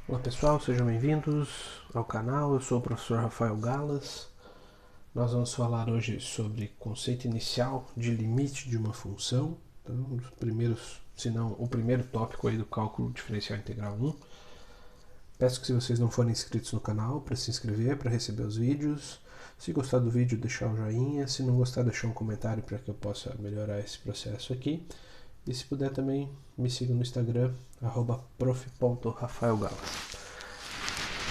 Olá pessoal, sejam bem-vindos ao canal. Eu sou o professor Rafael Galas. Nós vamos falar hoje sobre conceito inicial de limite de uma função. Então, um dos primeiros, se não o primeiro tópico aí do cálculo diferencial integral 1. Peço que, se vocês não forem inscritos no canal, para se inscrever, para receber os vídeos. Se gostar do vídeo, deixar o joinha. Se não gostar, deixar um comentário para que eu possa melhorar esse processo aqui. E se puder também, me siga no Instagram, @prof.rafaelgalas.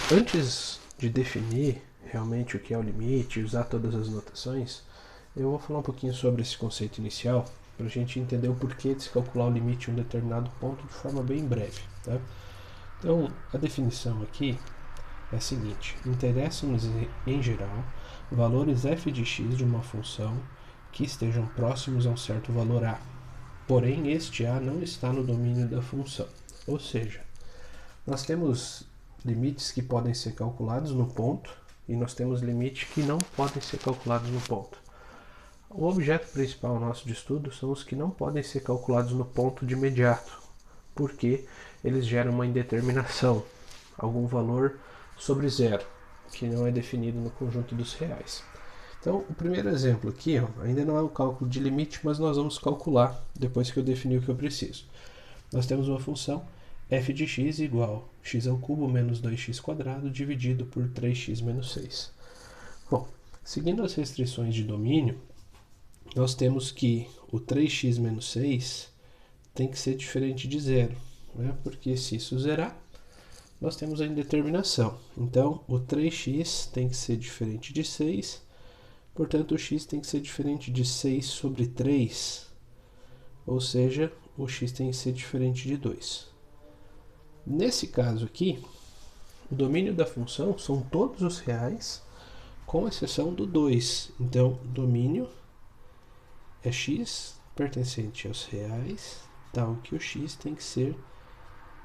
Antes de definir realmente o que é o limite e usar todas as notações, eu vou falar um pouquinho sobre esse conceito inicial, para a gente entender o porquê de se calcular o limite em um determinado ponto de forma bem breve. Tá? Então, a definição aqui é a seguinte: interessam-nos em geral valores f de x de uma função que estejam próximos a um certo valor a. Porém, este a não está no domínio da função. Ou seja, nós temos limites que podem ser calculados no ponto e nós temos limites que não podem ser calculados no ponto. O objeto principal nosso de estudo são os que não podem ser calculados no ponto de imediato, porque eles geram uma indeterminação, algum valor sobre zero, que não é definido no conjunto dos reais. Então, o primeiro exemplo aqui ainda não é um cálculo de limite, mas nós vamos calcular depois que eu definir o que eu preciso. Nós temos uma função f de x igual a x ao cubo menos 2x² dividido por 3x menos 6. Bom, seguindo as restrições de domínio, nós temos que o 3x menos 6 tem que ser diferente de zero, né? Porque se isso zerar, nós temos a indeterminação. Então, o 3x tem que ser diferente de 6, portanto, o x tem que ser diferente de 6 sobre 3, ou seja, o x tem que ser diferente de 2. Nesse caso aqui, o domínio da função são todos os reais, com exceção do 2. Então, o domínio é x pertencente aos reais, tal que o x tem que ser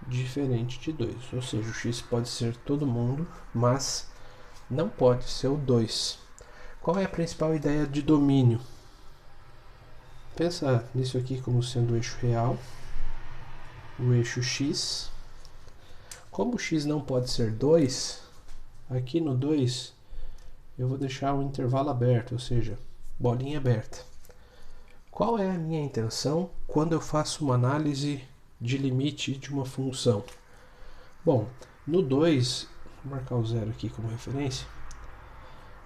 diferente de 2. Ou seja, o x pode ser todo mundo, mas não pode ser o 2. Qual é a principal ideia de domínio? Pensa nisso aqui como sendo o eixo real, o eixo x. Como o x não pode ser 2, aqui no 2 eu vou deixar um intervalo aberto, ou seja, bolinha aberta. Qual é a minha intenção quando eu faço uma análise de limite de uma função? Bom, no 2, vou marcar o zero aqui como referência,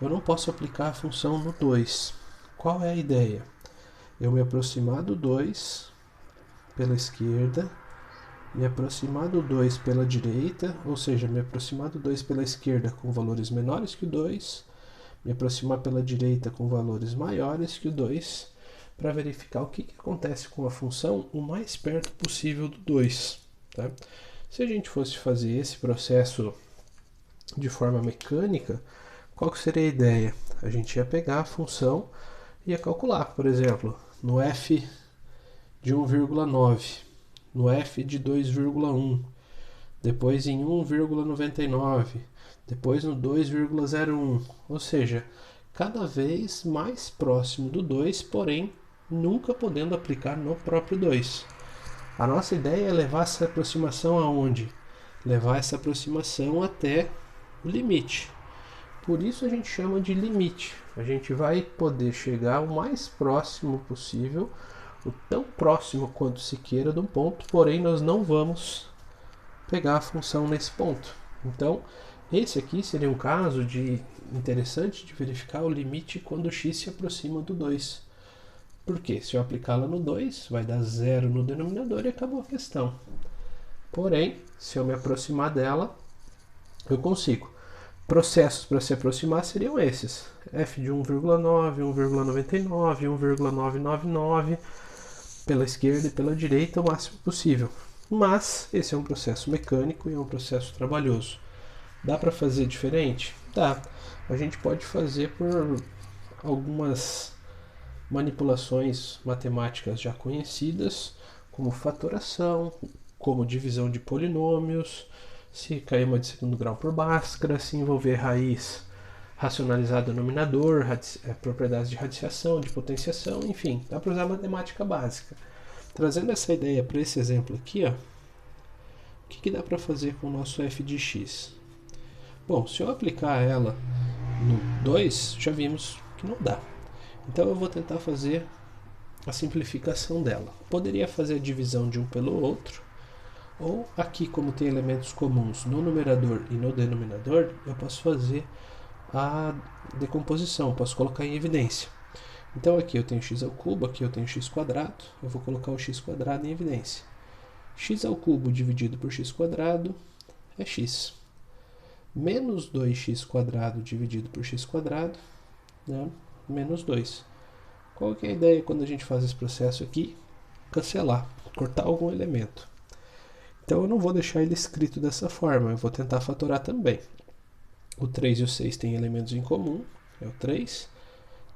eu não posso aplicar a função no 2. Qual é a ideia? Eu me aproximar do 2 pela esquerda, me aproximar do 2 pela direita, ou seja, me aproximar do 2 pela esquerda com valores menores que o 2, me aproximar pela direita com valores maiores que o 2, para verificar o que acontece com a função o mais perto possível do 2. Tá? Se a gente fosse fazer esse processo de forma mecânica, qual que seria a ideia? A gente ia pegar a função e ia calcular, por exemplo, no f de 1,9, no f de 2,1, depois em 1,99, depois no 2,01, ou seja, cada vez mais próximo do 2, porém nunca podendo aplicar no próprio 2. A nossa ideia é levar essa aproximação aonde? Levar essa aproximação até o limite. Por isso a gente chama de limite. A gente vai poder chegar o mais próximo possível, o tão próximo quanto se queira de um ponto, porém nós não vamos pegar a função nesse ponto. Então, esse aqui seria um caso interessante de verificar o limite quando x se aproxima do 2. Porque se eu aplicá-la no 2, vai dar 0 no denominador e acabou a questão. Porém, se eu me aproximar dela, eu consigo. Processos para se aproximar seriam esses: f de 1,9, 1,99, 1,999, pela esquerda e pela direita o máximo possível. Mas esse é um processo mecânico e é um processo trabalhoso. Dá para fazer diferente? Dá. A gente pode fazer por algumas manipulações matemáticas já conhecidas, como fatoração, como divisão de polinômios, se cair uma de segundo grau por Bhaskara, se envolver raiz racionalizar denominador, propriedades de radiciação, de potenciação, enfim, dá para usar matemática básica. Trazendo essa ideia para esse exemplo aqui, O que dá para fazer com o nosso f de x? Bom, se eu aplicar ela no 2, já vimos que não dá. Então eu vou tentar fazer a simplificação dela. Poderia fazer a divisão de um pelo outro, ou aqui, como tem elementos comuns no numerador e no denominador, eu posso fazer a decomposição, posso colocar em evidência. Então aqui eu tenho x ao cubo, aqui eu tenho x quadrado, eu vou colocar o x quadrado em evidência. X ao cubo dividido por x quadrado é x. Menos 2x quadrado dividido por x quadrado, né? Menos 2. Qual que é a ideia quando a gente faz esse processo aqui? Cancelar, cortar algum elemento. Então eu não vou deixar ele escrito dessa forma, eu vou tentar fatorar também. O 3 e o 6 têm elementos em comum, é o 3.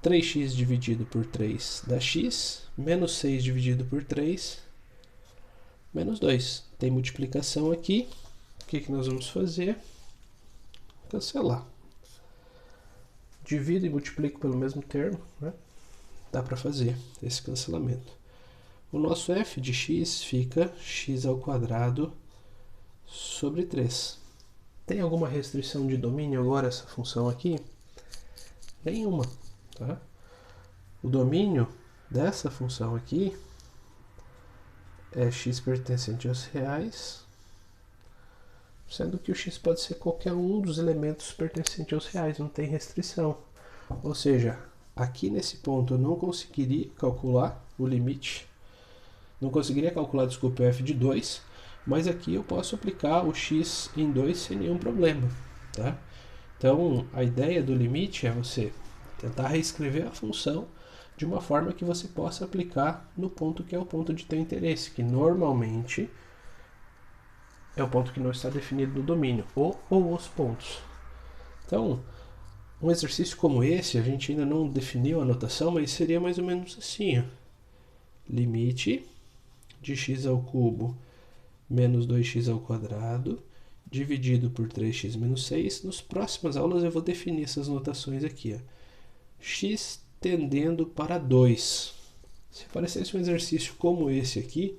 3x dividido por 3 dá x, menos 6 dividido por 3, menos 2. Tem multiplicação aqui, o que nós vamos fazer? Cancelar. Divido e multiplico pelo mesmo termo, né? Dá para fazer esse cancelamento. O nosso f de x fica x ao quadrado sobre 3. Tem alguma restrição de domínio agora essa função aqui? Nenhuma. Tá? O domínio dessa função aqui é x pertencente aos reais, sendo que o x pode ser qualquer um dos elementos pertencentes aos reais, não tem restrição. Ou seja, aqui nesse ponto eu não conseguiria calcular o limite, não conseguiria calcular, desculpa, o f de 2, mas aqui eu posso aplicar o x em 2 sem nenhum problema. Tá? Então, a ideia do limite é você tentar reescrever a função de uma forma que você possa aplicar no ponto que é o ponto de teu interesse, que normalmente é o ponto que não está definido no domínio, ou os pontos. Então, um exercício como esse, a gente ainda não definiu a notação, mas seria mais ou menos assim. Ó. Limite de x ao cubo menos 2x ao quadrado dividido por 3x menos 6. Nas próximas aulas eu vou definir essas notações aqui. Ó. X tendendo para 2. Se aparecesse um exercício como esse aqui,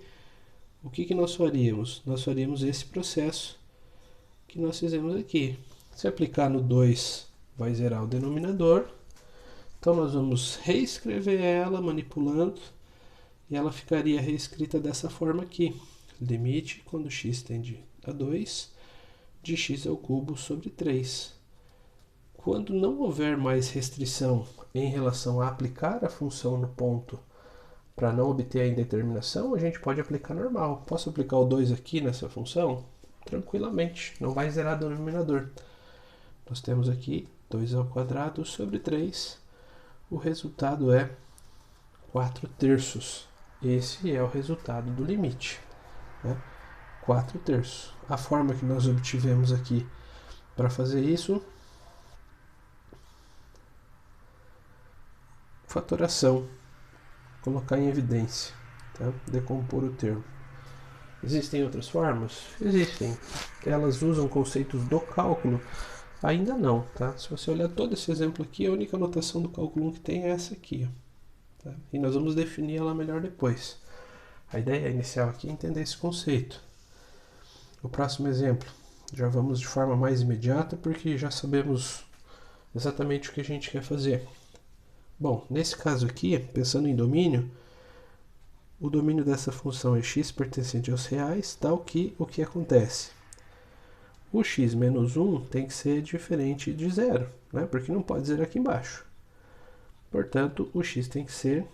o que nós faríamos? Nós faríamos esse processo que nós fizemos aqui. Se aplicar no 2, vai zerar o denominador. Então nós vamos reescrever ela manipulando e ela ficaria reescrita dessa forma aqui. Limite, quando x tende a 2, de x ao cubo sobre 3. Quando não houver mais restrição em relação a aplicar a função no ponto para não obter a indeterminação, a gente pode aplicar normal. Posso aplicar o 2 aqui nessa função? Tranquilamente, não vai zerar o denominador. Nós temos aqui 2 ao quadrado sobre 3. O resultado é 4/3. Esse é o resultado do limite. Né? 4/3. A forma que nós obtivemos aqui para fazer isso, fatoração, colocar em evidência, tá? Decompor o termo. Existem outras formas? Existem. Elas usam conceitos do cálculo? Ainda não, tá? Se você olhar todo esse exemplo aqui, a única notação do cálculo 1 que tem é essa aqui. Ó, tá? E nós vamos definir ela melhor depois. A ideia inicial aqui é entender esse conceito. O próximo exemplo, já vamos de forma mais imediata, porque já sabemos exatamente o que a gente quer fazer. Bom, nesse caso aqui, pensando em domínio, o domínio dessa função é x pertencente aos reais, tal que o que acontece? O x menos 1 tem que ser diferente de 0, né? Porque não pode zerar aqui embaixo. Portanto, o x tem que ser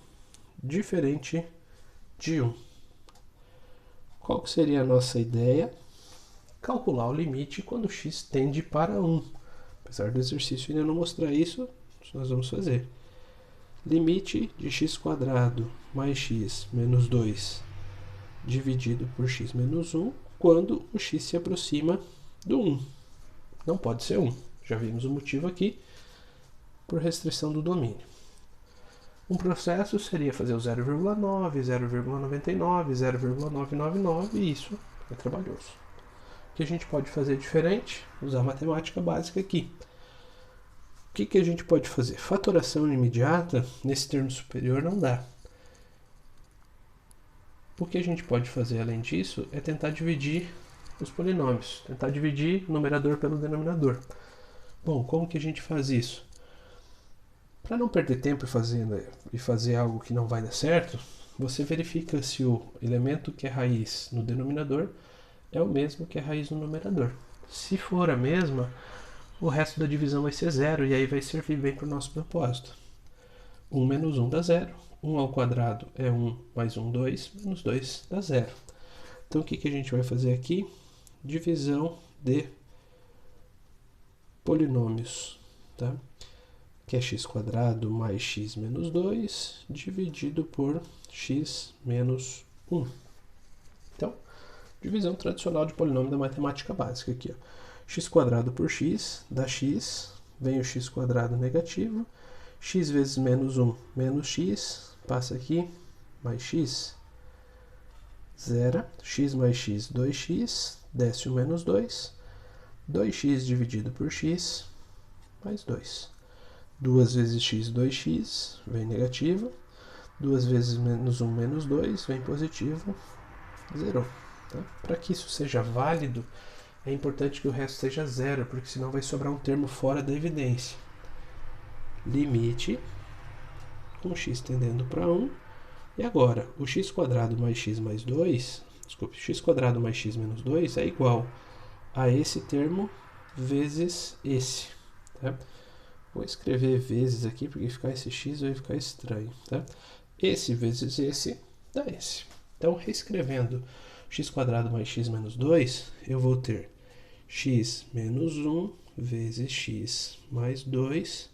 diferente de 1. Qual que seria a nossa ideia? Calcular o limite quando x tende para 1. Apesar do exercício ainda não mostrar isso, nós vamos fazer. Limite de x² mais x menos 2 dividido por x menos 1 quando o x se aproxima do 1. Não pode ser 1. Já vimos o motivo aqui, por restrição do domínio. Um processo seria fazer o 0,9, 0,99, 0,999 e isso é trabalhoso. O que a gente pode fazer diferente? Usar a matemática básica aqui. O que a gente pode fazer? Fatoração imediata, nesse termo superior, não dá. O que a gente pode fazer além disso é tentar dividir os polinômios, tentar dividir o numerador pelo denominador. Bom, como que a gente faz isso? Para não perder tempo e fazer algo que não vai dar certo, você verifica se o elemento que é raiz no denominador é o mesmo que é raiz no numerador. Se for a mesma, o resto da divisão vai ser zero e aí vai servir bem para o nosso propósito. 1 menos 1 dá zero. 1 ao quadrado é 1 mais 1, 2, menos 2 dá zero. Então o que a gente vai fazer aqui? Divisão de polinômios, tá? Que é x² mais x menos 2 dividido por x menos 1. Então, divisão tradicional de polinômio da matemática básica aqui, ó. x² por x dá x, vem o x² negativo, x vezes menos 1 menos x, passa aqui, mais x, zero, x mais x, 2x, desce o menos 2, 2x dividido por x, mais 2. 2 vezes x, 2x, vem negativo. 2 vezes menos 1, menos 2, vem positivo, zerou. Tá? Para que isso seja válido, é importante que o resto seja zero, porque senão vai sobrar um termo fora da evidência. Limite, com x tendendo para 1. E agora, o x² mais x mais 2, desculpe, x² mais x menos 2 é igual a esse termo vezes esse. Tá? Vou escrever vezes aqui, porque ficar esse x vai ficar estranho. Tá? Esse vezes esse dá esse. Então, reescrevendo x² mais x menos 2, eu vou ter x menos 1 vezes x mais 2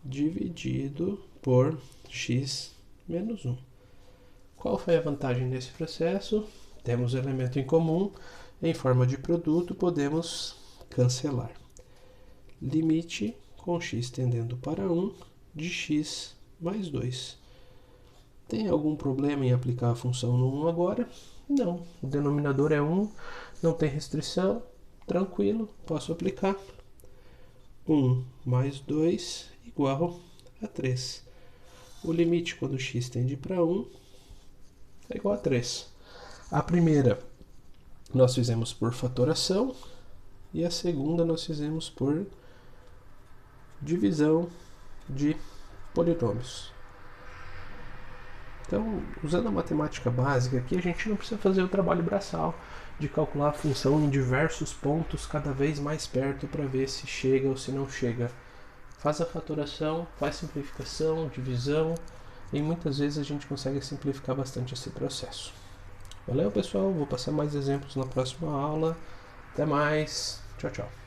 dividido por x menos 1. Qual foi a vantagem desse processo? Temos elemento em comum, em forma de produto, podemos cancelar. Limite com x tendendo para 1 de x mais 2. Tem algum problema em aplicar a função no 1 agora? Não. O denominador é 1, não tem restrição, tranquilo, posso aplicar. 1 mais 2 igual a 3. O limite quando x tende para 1 é igual a 3. A primeira nós fizemos por fatoração e a segunda nós fizemos por divisão de polinômios. Então, usando a matemática básica aqui, a gente não precisa fazer o trabalho braçal de calcular a função em diversos pontos cada vez mais perto para ver se chega ou se não chega. Faz a fatoração, faz simplificação, divisão, e muitas vezes a gente consegue simplificar bastante esse processo. Valeu, pessoal, vou passar mais exemplos na próxima aula. Até mais, tchau, tchau.